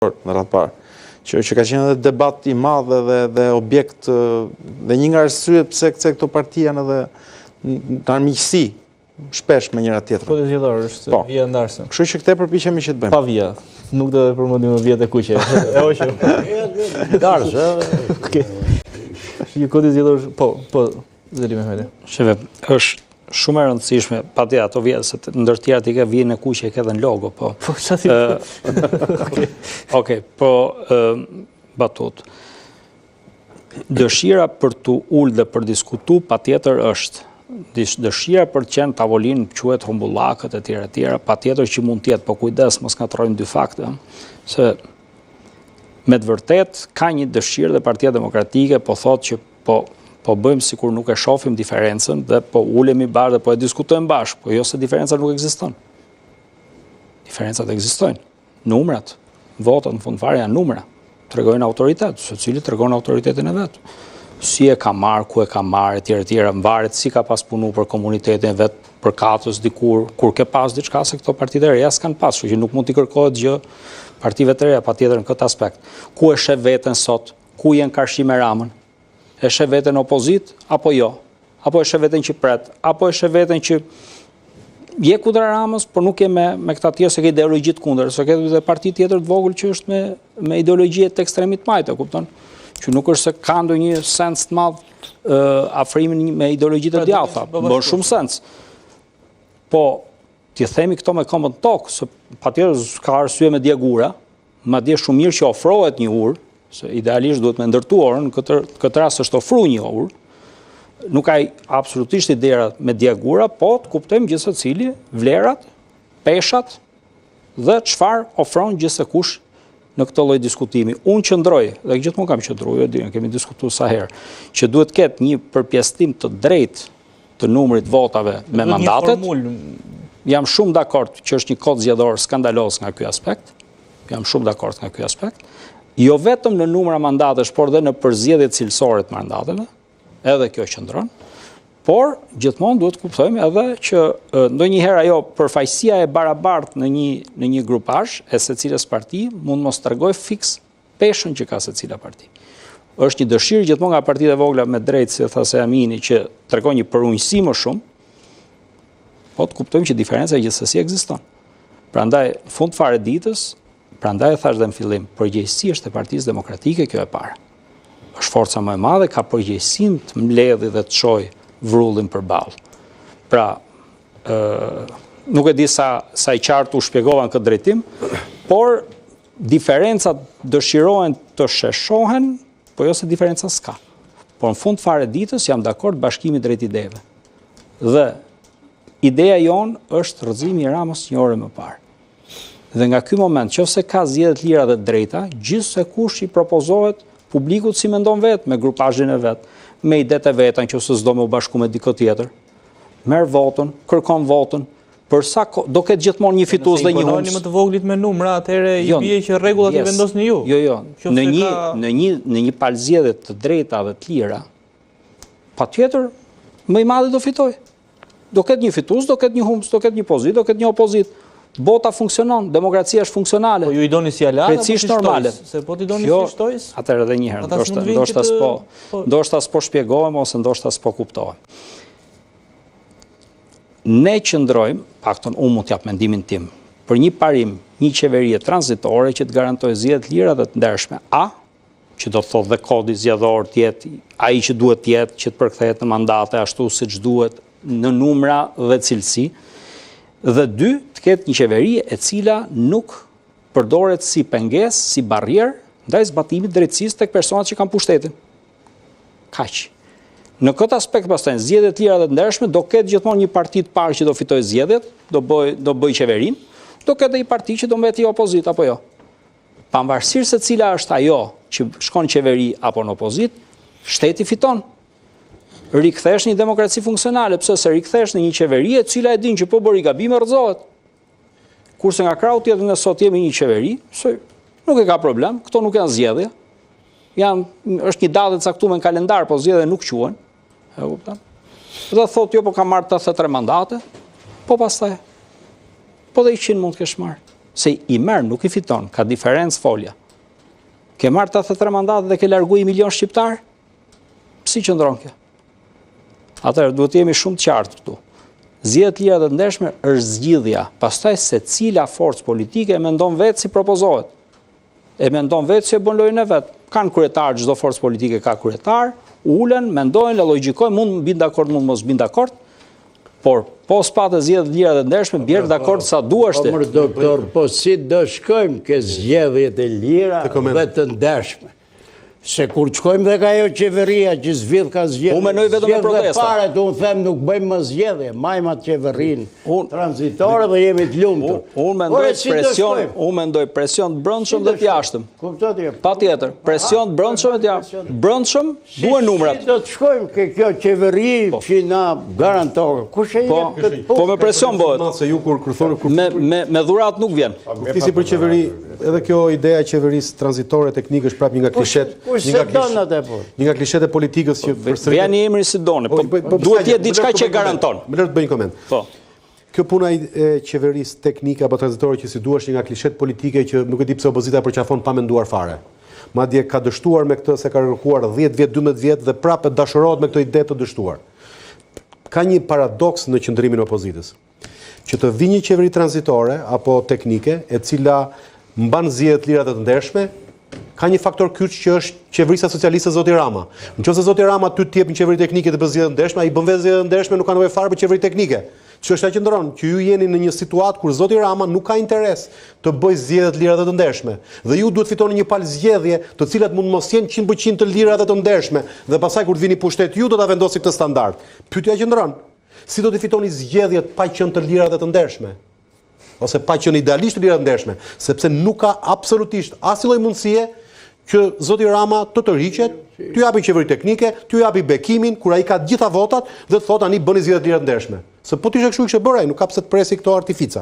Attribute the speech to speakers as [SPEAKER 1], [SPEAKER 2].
[SPEAKER 1] në radhë parë, që ka qenë edhe debat i madh dhe objekt dhe një nga arsyet pse këto parti janë edhe në armiqësi shpesh me njëra tjetrën.
[SPEAKER 2] Po zgjedhor është vija ndarse.
[SPEAKER 1] Kështu që këtë përpiqemi që të bëjmë.
[SPEAKER 2] Pa vija. Nuk do të përmendim vjet e kuqe. E hoqëm.
[SPEAKER 3] Ndarse.
[SPEAKER 2] Okej. Një kodi zgjedhor, po, Zeli Mehmeti.
[SPEAKER 3] Sheve, është shumë e rëndësishme, pati ato vjetë, se ndër tjera t'i ke vijën e kuqe e ke dhe në logo, po.
[SPEAKER 2] Po, qëti?
[SPEAKER 3] Okej, po, batut. Dëshira për t'u ullë dhe për diskutu, pa tjetër është. Dëshira për të qenë tavolin, quhet humbullakët e tjera, pa tjetër që mund tjetë, po kujdes, mos ngatrojmë dy fakte, se me të vërtet, ka një dëshirë dhe Partia Demokratike, po thotë që po bëjmë sikur nuk e shohim diferencën dhe po ulemi bashkë dhe po e diskutojmë bashkë, po jo se diferenca nuk ekziston. Diferencat ekzistojnë. Numrat, votat në fund fare janë numra. Tregojnë autoritet, secili tregon autoritetin e vet. Si e ka marrë, ku e ka marrë, etj, mvaret si ka pas punu për komunitetin e vet, për katës dikur, kur ke pas diçka se këto partitë e reja s'kan pas, kështu që nuk mund t'i kërkohet gjë partive të reja patjetër në këtë aspekt. Ku e sheh veten sot? Ku janë Karshi me Ramën? E sheh veten opozit, apo jo? Apo e sheh veten që pret? Apo e sheh veten që je kundër Ramës, por nuk je me këta tjerë se ke ideologji të kundër, se ke edhe parti tjetër të vogël që është me ideologji të ekstremit majtë, kupton? Që nuk është se ka ndonjë sens të madh afrimin me ideologji të djatha, bën shumë sens. Po, ti themi këto me këmbën tokë, se patjetër ka arsye me djegura, madje shumë mirë që ofrohet një urë, se idealisht duhet me ndërtu orën, në këtë rast është ofru një orë, nuk ka absolutisht idera me djegura, po të kuptojmë gjithse cili vlerat, peshat dhe çfarë ofron gjithse kush në këtë lloj diskutimi. Unë qëndroj, dhe gjithmonë kam qëndruar, kemi diskutuar sa herë, që duhet ketë një përpjestim të drejtë të numrit votave me mandatet. Jam shumë dakord që është një kod zgjedhor skandaloz nga ky aspekt. Jam shumë dakord nga ky aspekt. Jo vetëm në numra mandatesh, por dhe në përzgjedhjet cilësore të mandateve, edhe kjo qëndron, por gjithmonë duhet kuptojmë edhe që ndonjëherë ajo përfaqësia e barabartë në një grupazh e secilës parti mund mos tregoj fiks peshën që ka secila parti. Është një dëshirë gjithmonë nga partitë e vogla me drejtë, si tha Seamini, që tregon një përunjësi më shumë, po të kuptojmë që diferenca gjithsesi ekziston. Prandaj fund fare ditës, prandaj thash dhe në fillim, përgjegjësia është e Partisë Demokratike, kjo e para. Është forca më e madhe, ka përgjegjësinë të mbledhë dhe të çojë vrullin përballë. Pra, nuk e di sa i qartë u shpjegova në këtë drejtim, por diferencat dëshirohen të sheshohen, po jo se diferenca s'ka. Por në fund fare ditës jam dakord bashkimi drejt ideve. Dhe ideja jonë është rrëzimi i Ramës një orë më parë. Dhe nga ky moment, nëse ka zgjedhje lira dhe drejta, gjithse kush i propozohet publikut si mendon vetë, me grupazhin e vet, me idetë e veta, nëse s'do me u bashku me dikë tjetër, merr votën, kërkon votën, përsa do ketë gjithmonë një fitues dhe një humbës.
[SPEAKER 2] Nëse i më të voglit me numra, atëherë i bie që rregullat i vendosni ju.
[SPEAKER 3] Jo. Në një palë zgjedhje të drejta dhe të lira, patjetër më i madhi do fitojë. Do ketë një fitues, do ketë një humbës, do ketë një pozitë, do ketë një opozitë. Bota funksionon, demokracia është funksionale.
[SPEAKER 2] Po ju i doni si alat apo si
[SPEAKER 3] normale.
[SPEAKER 2] Se po ti doni si shtojës?
[SPEAKER 3] Atëherë edhe një herë, ndoshta s'po shpjegohem ose ndoshta s'po kuptohem. Ne qëndrojmë, paktën unë mund t'jap mendimin tim, për një parim, një qeverie tranzitore që të garantojë zgjedhje lira dhe të ndershme. Që do të thotë dhe kodi zgjedhor të jetë ai që duhet të jetë, që të përkthehet në mandate ashtu siç duhet, në numra dhe cilësi. Dhe dy, të ketë një qeveri e cila nuk përdoret si pengesë, si barrierë ndaj zbatimit drejtësisë tek personat që kanë pushtetin. Kaq. Në këtë aspekt pastaj zgjedhjet të lira dhe të ndershme do ketë gjithmonë një parti të parë që do fitojë zgjedhjet, do bëj qeverinë, do ketë një parti që do mbeti opozitë apo jo. Pavarësisht se cila është ajo që shkon në qeveri apo në opozitë, shteti fiton. Rikthesh një demokraci funksionale, pse se rikthesh në një qeveri e cila e din që po bëri gabime rrëzohet. Kurse nga krau tjetër ne sot jemi një qeveri, se nuk e ka problem, këto nuk janë zgjedhje. Është një datë e caktuar në kalendar, po zgjedhje nuk quhen. E kupton? Dhe thotë jo po ka marrë 83 mandate, po pastaj. Po dhe 100 mund të kesh marrë. se i merr, nuk i fiton, ka diferencë folja. Ke marrë 83 mandate dhe ke largu 1 milion shqiptar? Si qëndron kjo? Atëherë duhet jemi shumë të qartë këtu. Zgjedhjet lira dhe të ndershme është zgjidhja, pastaj secila forcë politike e mendon vetë si propozohet. E mendon vetë si e bën lojën e vet. Kanë kryetar, çdo forcë politike ka kryetar, ulen, mendojnë, logjikojnë, mund bin dakord, mund mos bin dakord, por po s'patë zgjedhjet lira dhe të ndershme, bjerë dakord sa duash ti.
[SPEAKER 4] Po, doktor, po si do shkojmë ke zgjedhjet e lira dhe të ndershme? Se kur shkojmë dhe ka jo qeveria që zvidh ka zgjedhje.
[SPEAKER 3] Unë menoj vetëm me protesta.
[SPEAKER 4] Paret, unë them nuk bëjmë më zgjedhje, majmë atë qeverin tranzitore dhe jemi të lumtur.
[SPEAKER 3] Unë mendoj presion të brendshëm dhe të jashtëm. Patjetër, presion të brendshëm dhe të jashtëm. Brendshëm duhen numrat.
[SPEAKER 4] Si do të shkojmë ke kjo qeveri që na garantohet? Kush e jep këtë punë?
[SPEAKER 3] Po me presion bëhet. Me dhurat nuk vjen.
[SPEAKER 5] Fisi për qeveri, edhe kjo ideja e qeverisë tranzitore teknike është prapë një nga klishet. Një nga klishet e politikës që përsëritet.
[SPEAKER 3] Vjen një emri si doni, po duhet të jetë diçka që garanton.
[SPEAKER 5] Më lër të bëj një koment.
[SPEAKER 3] Po.
[SPEAKER 5] Kjo puna e qeverisë teknike apo tranzitore që si duash një nga klishet politike që nuk e di pse opozita përqafon pa menduar fare. Madje ka dështuar me këtë se ka kërkuar 10 vjet, 12 vjet dhe prapë dashurohet me këtë ide të dështuar. Ka një paradoks në qëndrimin e opozitës. Që të vi një qeveri tranzitore apo teknike e cila mban zgjedhjet lira dhe të ndershme, ka një faktor kyç që është qeverisja socialiste zoti Rama. Nëse zoti Rama ty të jep një qeveri teknike të bëj zgjedhje të ndershme, ai bën vetë zgjedhje të ndershme, nuk ka nevojë fare për qeveri teknike. Çështja që ndron, që ju jeni në një situatë kur zoti Rama nuk ka interes të bëjë zgjedhje të lira dhe të ndershme. Dhe ju duhet fitoni një palë zgjedhje, të cilat mund mos jenë 100% të lira dhe të ndershme, dhe pastaj kur të vini pushtet ju do ta vendosni këtë standard. Pyetja që ndron, si do të fitoni zgjedhjet pa qenë të lira dhe të ndershme? Ose pa qenë idealisht të lira dhe të ndershme, sepse nuk ka absolutisht asnjë lloj mundësie që zoti Rama të tërhiqet, t'ju japi qeveri teknike, t'ju japi bekimin kur ai ka të gjitha votat dhe të thotë tani bëni zgjedhje të lira të ndershme. Se po t'ishte kështu kishte bërë ai, nuk ka pse të presi këto artifica.